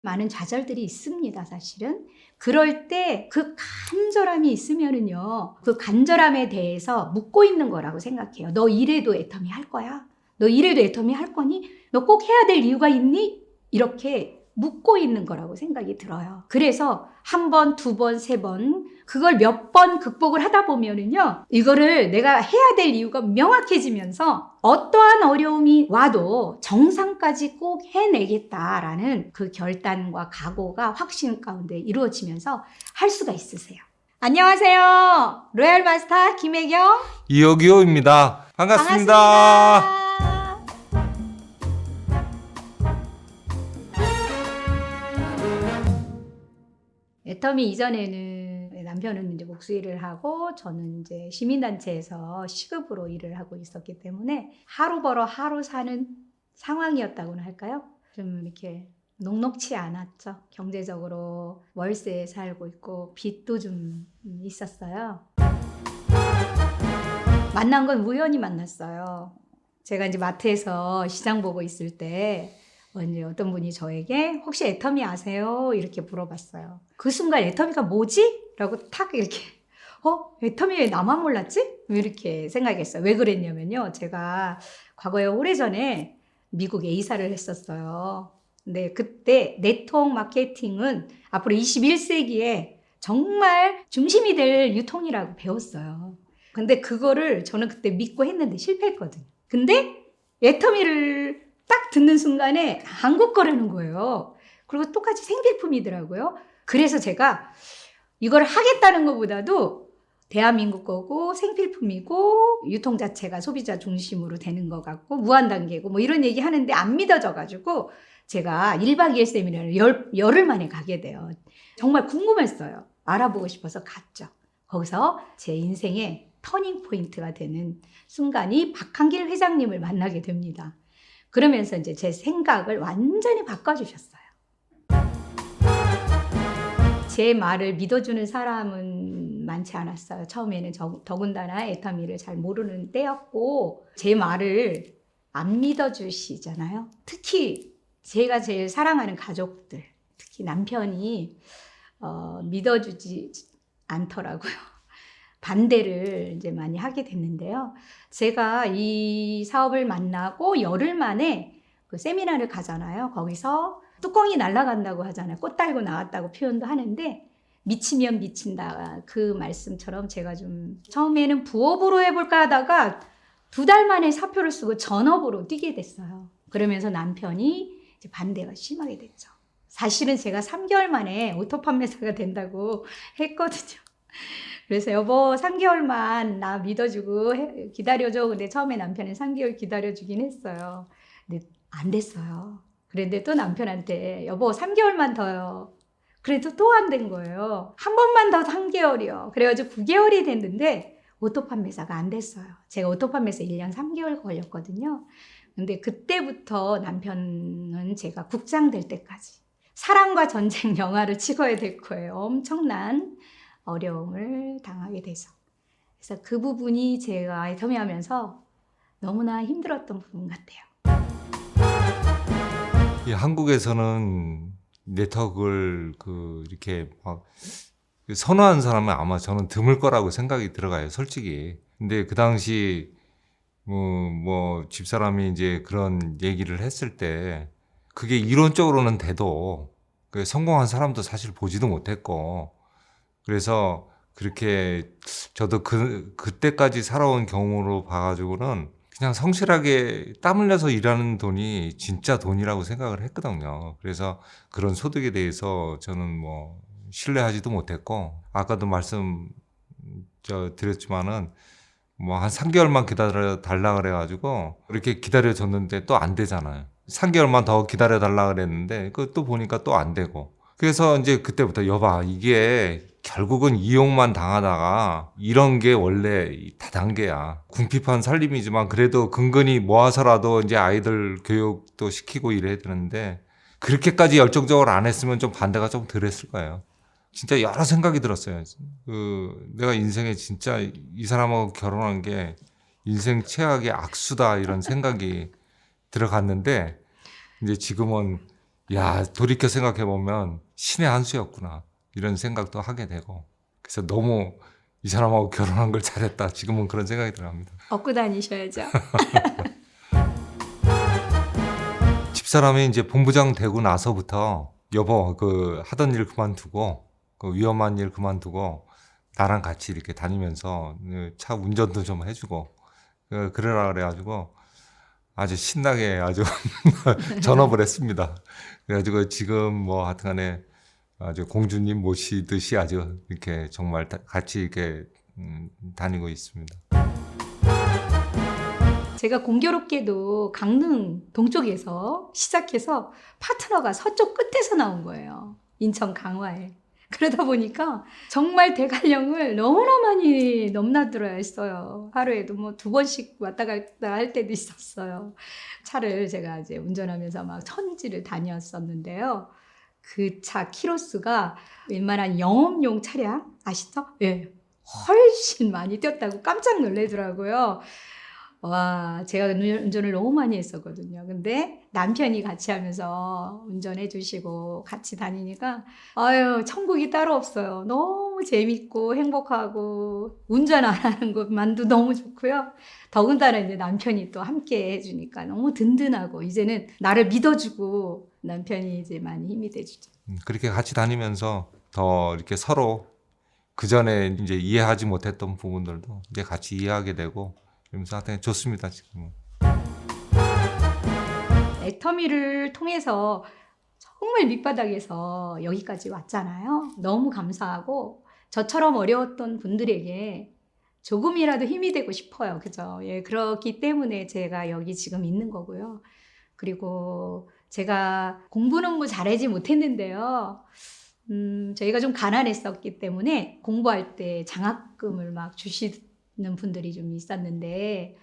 많은 좌절들이 있습니다, 사실은. 그럴 때 그 간절함이 있으면은요, 그 간절함에 대해서 묻고 있는 거라고 생각해요. 너 이래도 애터미 할 거야? 너 이래도 애터미 할 거니? 너 꼭 해야 될 이유가 있니? 이렇게 묻고 있는 거라고 생각이 들어요. 그래서 한 번, 두 번, 세 번, 그걸 몇 번 극복을 하다 보면은요, 이거를 내가 해야 될 이유가 명확해지면서 어떠한 어려움이 와도 정상까지 꼭 해내겠다라는 그 결단과 각오가 확신 가운데 이루어지면서 할 수가 있으세요. 안녕하세요. 로얄 마스터 김혜경 이혁이호입니다. 반갑습니다. 반갑습니다. 애터미 이전에는 남편은 이제 목수일을 하고 저는 이제 시민단체에서 시급으로 일을 하고 있었기 때문에 하루 벌어 하루 사는 상황이었다고나 할까요? 좀 이렇게 녹록치 않았죠. 경제적으로 월세에 살고 있고 빚도 좀 있었어요. 만난 건 우연히 만났어요. 제가 이제 마트에서 시장 보고 있을 때 이제 어떤 분이 저에게 혹시 애터미 아세요? 이렇게 물어봤어요. 그 순간 애터미가 뭐지? 라고 탁 이렇게 애터미 왜 나만 몰랐지? 이렇게 생각했어요. 왜 그랬냐면요. 제가 과거에 오래전에 미국에 이사를 했었어요. 근데 그때 네트워크 마케팅은 앞으로 21세기에 정말 중심이 될 유통이라고 배웠어요. 근데 그거를 저는 그때 믿고 했는데 실패했거든요. 근데 애터미를 딱 듣는 순간에 한국 거라는 거예요. 그리고 똑같이 생필품이더라고요. 그래서 제가 이걸 하겠다는 것보다도 대한민국 거고 생필품이고 유통 자체가 소비자 중심으로 되는 것 같고 무한단계고 뭐 이런 얘기 하는데 안 믿어져가지고 제가 1박 2일 세미나를 열흘 만에 가게 돼요. 정말 궁금했어요. 알아보고 싶어서 갔죠. 거기서 제 인생의 터닝 포인트가 되는 순간이 박한길 회장님을 만나게 됩니다. 그러면서 이제 제 생각을 완전히 바꿔주셨어요. 제 말을 믿어주는 사람은 많지 않았어요. 처음에는 더군다나 애터미를 잘 모르는 때였고 제 말을 안 믿어주시잖아요. 특히 제가 제일 사랑하는 가족들, 특히 남편이 믿어주지 않더라고요. 반대를 이제 많이 하게 됐는데요. 제가 이 사업을 만나고 열흘 만에 그 세미나를 가잖아요. 거기서 뚜껑이 날아간다고 하잖아요. 꽃 달고 나왔다고 표현도 하는데 미치면 미친다. 그 말씀처럼 제가 좀 처음에는 부업으로 해볼까 하다가 2달 만에 사표를 쓰고 전업으로 뛰게 됐어요. 그러면서 남편이 이제 반대가 심하게 됐죠. 사실은 제가 3개월 만에 오토 판매사가 된다고 했거든요. 그래서 여보 3개월만 나 믿어주고 기다려줘. 근데 처음에 남편은 3개월 기다려주긴 했어요. 근데 안 됐어요. 그런데 또 남편한테 여보 3개월만 더요. 그래도 또 안 된 거예요. 한 번만 더 3개월이요. 그래가지고 9개월이 됐는데 오토 판매사가 안 됐어요. 제가 오토 판매사 1년 3개월 걸렸거든요. 근데 그때부터 남편은 제가 국장 될 때까지 사랑과 전쟁 영화를 찍어야 될 거예요. 엄청난 어려움을 당하게 돼서. 그래서 그 부분이 제가 애터미 하면서 너무나 힘들었던 부분 같아요. 이 한국에서는 네트워크를 이렇게 막 선호하는 사람은 아마 저는 드물 거라고 생각이 들어가요, 솔직히. 근데 그 당시 뭐 집사람이 이제 그런 얘기를 했을 때 그게 이론적으로는 돼도 성공한 사람도 사실 보지도 못했고 그래서 그렇게 저도 그때까지 살아온 경우로 봐가지고는 그냥 성실하게 땀 흘려서 일하는 돈이 진짜 돈이라고 생각을 했거든요. 그래서 그런 소득에 대해서 저는 뭐 신뢰하지도 못했고 아까도 드렸지만은 뭐 한 3개월만 기다려 달라 그래가지고 이렇게 기다려줬는데 또 안 되잖아요. 3개월만 더 기다려 달라 그랬는데 그것도 보니까 또 안 되고 그래서 이제 그때부터 여봐 이게 결국은 이용만 당하다가 이런 게 원래 다단계야. 궁핍한 살림이지만 그래도 근근히 모아서라도 이제 아이들 교육도 시키고 이래야 되는데 그렇게까지 열정적으로 안 했으면 좀 반대가 좀 덜 했을 거예요. 진짜 여러 생각이 들었어요. 내가 인생에 진짜 이 사람하고 결혼한 게 인생 최악의 악수다 이런 생각이 들어갔는데 이제 지금은 야, 돌이켜 생각해 보면 신의 한 수였구나 이런 생각도 하게 되고, 그래서 너무 이 사람하고 결혼한 걸 잘했다 지금은 그런 생각이 들어갑니다. 얻고 다니셔야죠. 집사람이 이제 본부장 되고 나서부터 여보 그 하던 일 그만두고 그 위험한 일 그만두고 나랑 같이 이렇게 다니면서 차 운전도 좀 해주고 그러라 그래가지고 아주 신나게 아주 전업을 했습니다. 그래가지고 지금 뭐 하여튼간에 아주 공주님 모시듯이 아주 이렇게 정말 같이 이렇게 다니고 있습니다. 제가 공교롭게도 강릉 동쪽에서 시작해서 파트너가 서쪽 끝에서 나온 거예요. 인천 강화에. 그러다 보니까 정말 대관령을 너무나 많이 넘나들어야 했어요. 하루에도 뭐 2번씩 왔다 갔다 할 때도 있었어요. 차를 제가 이제 운전하면서 막 천지를 다녔었는데요. 그 차 키로수가 웬만한 영업용 차량 아시죠? 예. 훨씬 많이 뛰었다고 깜짝 놀래더라고요. 와, 제가 운전을 너무 많이 했었거든요. 근데 남편이 같이 하면서 운전해 주시고 같이 다니니까 아유, 천국이 따로 없어요. 너무 재밌고 행복하고 운전 안 하는 것만도 너무 좋고요. 더군다나 이제 남편이 또 함께 해주니까 너무 든든하고 이제는 나를 믿어주고 남편이 이제 많이 힘이 돼주죠. 그렇게 같이 다니면서 더 이렇게 서로 그 전에 이제 이해하지 못했던 부분들도 이제 같이 이해하게 되고 이러면서 하여튼 좋습니다, 지금은. 애터미를 통해서 정말 밑바닥에서 여기까지 왔잖아요. 너무 감사하고 저처럼 어려웠던 분들에게 조금이라도 힘이 되고 싶어요. 그죠? 예, 그렇기 때문에 제가 여기 지금 있는 거고요. 그리고 제가 공부는 뭐 잘하지 못했는데요. 저희가 좀 가난했었기 때문에 공부할 때 장학금을 막 주시는 분들이 좀 있었는데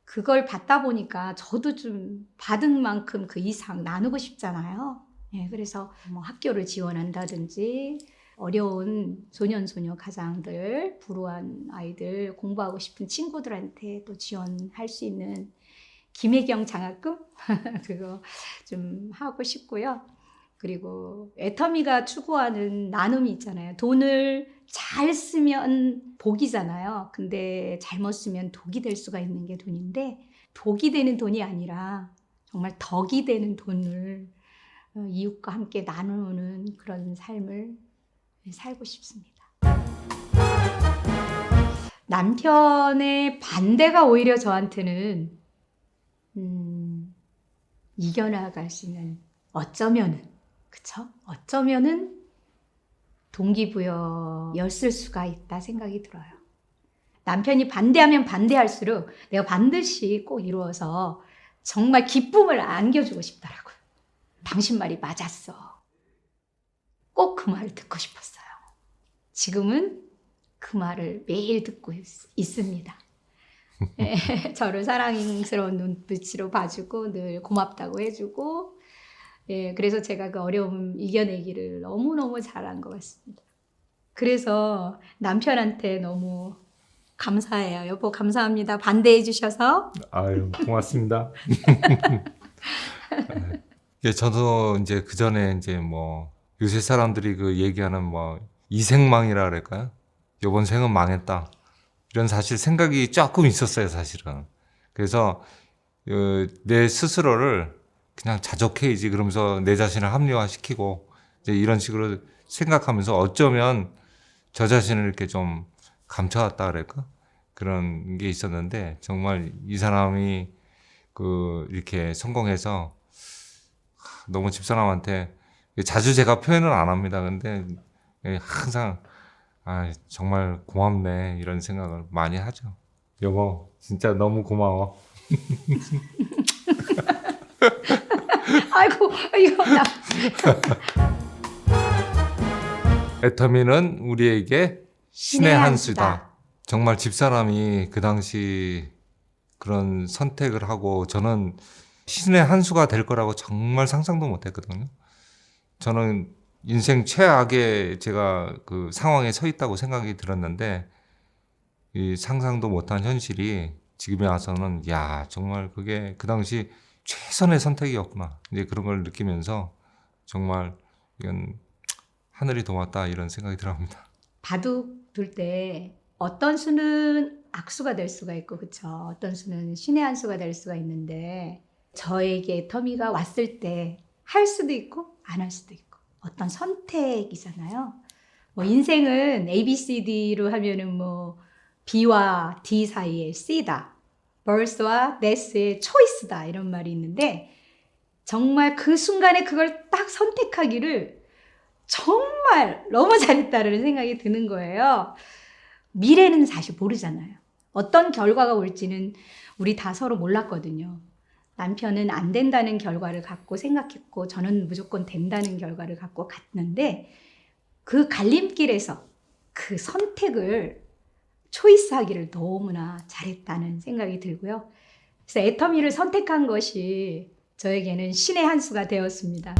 그걸 받다 보니까 저도 좀 받은 만큼 그 이상 나누고 싶잖아요. 예, 그래서 뭐 학교를 지원한다든지 어려운 소년소녀 가장들, 불우한 아이들, 공부하고 싶은 친구들한테 또 지원할 수 있는 김혜경 장학금 그거 좀 하고 싶고요. 그리고 애터미가 추구하는 나눔이 있잖아요. 돈을 잘 쓰면 복이잖아요. 근데 잘못 쓰면 독이 될 수가 있는 게 돈인데 독이 되는 돈이 아니라 정말 덕이 되는 돈을 이웃과 함께 나누는 그런 삶을 살고 싶습니다. 남편의 반대가 오히려 저한테는 이겨나갈 수 있는 어쩌면은 그쵸? 어쩌면은 동기부여였을 수가 있다 생각이 들어요. 남편이 반대하면 반대할수록 내가 반드시 꼭 이루어서 정말 기쁨을 안겨주고 싶더라고요. 당신 말이 맞았어. 꼭 그 말을 듣고 싶었어요. 지금은 그 말을 매일 듣고 있습니다. 저를 사랑스러운 눈빛으로 봐주고 늘 고맙다고 해주고 그래서 제가 그 어려움 이겨내기를 너무너무 잘한 것 같습니다. 그래서 남편한테 너무 감사해요. 여보 감사합니다. 반대해 주셔서. 아유, 고맙습니다. 예, 저도 이제 그 전에 이제 뭐 요새 사람들이 그 얘기하는 뭐 이생망이라 그럴까요? 이번 생은 망했다. 이런 사실 생각이 조금 있었어요, 사실은. 그래서 내 스스로를 그냥 자족해야지 그러면서 내 자신을 합리화시키고 이제 이런 식으로 생각하면서 어쩌면 저 자신을 이렇게 좀 감춰왔다 그럴까? 그런 게 있었는데 정말 이 사람이 그 이렇게 성공해서 너무 집사람한테 자주 제가 표현을 안 합니다. 근데 항상 정말 고맙네 이런 생각을 많이 하죠. 여보 진짜 너무 고마워. 아이고 이거 나. 애터미는 우리에게 신의 한 수다. 정말 집사람이 그 당시 그런 선택을 하고 저는 신의 한 수가 될 거라고 정말 상상도 못 했거든요. 저는 인생 최악의 제가 그 상황에 서 있다고 생각이 들었는데 이 상상도 못한 현실이 지금에 와서는 야 정말 그게 그 당시 최선의 선택이었구나 이제 그런 걸 느끼면서 정말 이건 하늘이 도왔다 이런 생각이 들어갑니다. 바둑 둘 때 어떤 수는 악수가 될 수가 있고 그쵸? 어떤 수는 신의 한 수가 될 수가 있는데 저에게 터미가 왔을 때 할 수도 있고 안 할 수도 있고 어떤 선택이잖아요. 뭐 인생은 A, B, C, D로 하면은 뭐 B와 D 사이에 C다. birth와 death의 choice다 이런 말이 있는데 정말 그 순간에 그걸 딱 선택하기를 정말 너무 잘했다는 생각이 드는 거예요. 미래는 사실 모르잖아요. 어떤 결과가 올지는 우리 다 서로 몰랐거든요. 남편은 안 된다는 결과를 갖고 생각했고 저는 무조건 된다는 결과를 갖고 갔는데 그 갈림길에서 그 선택을 초이스하기를 너무나 잘했다는 생각이 들고요. 그래서 애터미를 선택한 것이 저에게는 신의 한 수가 되었습니다.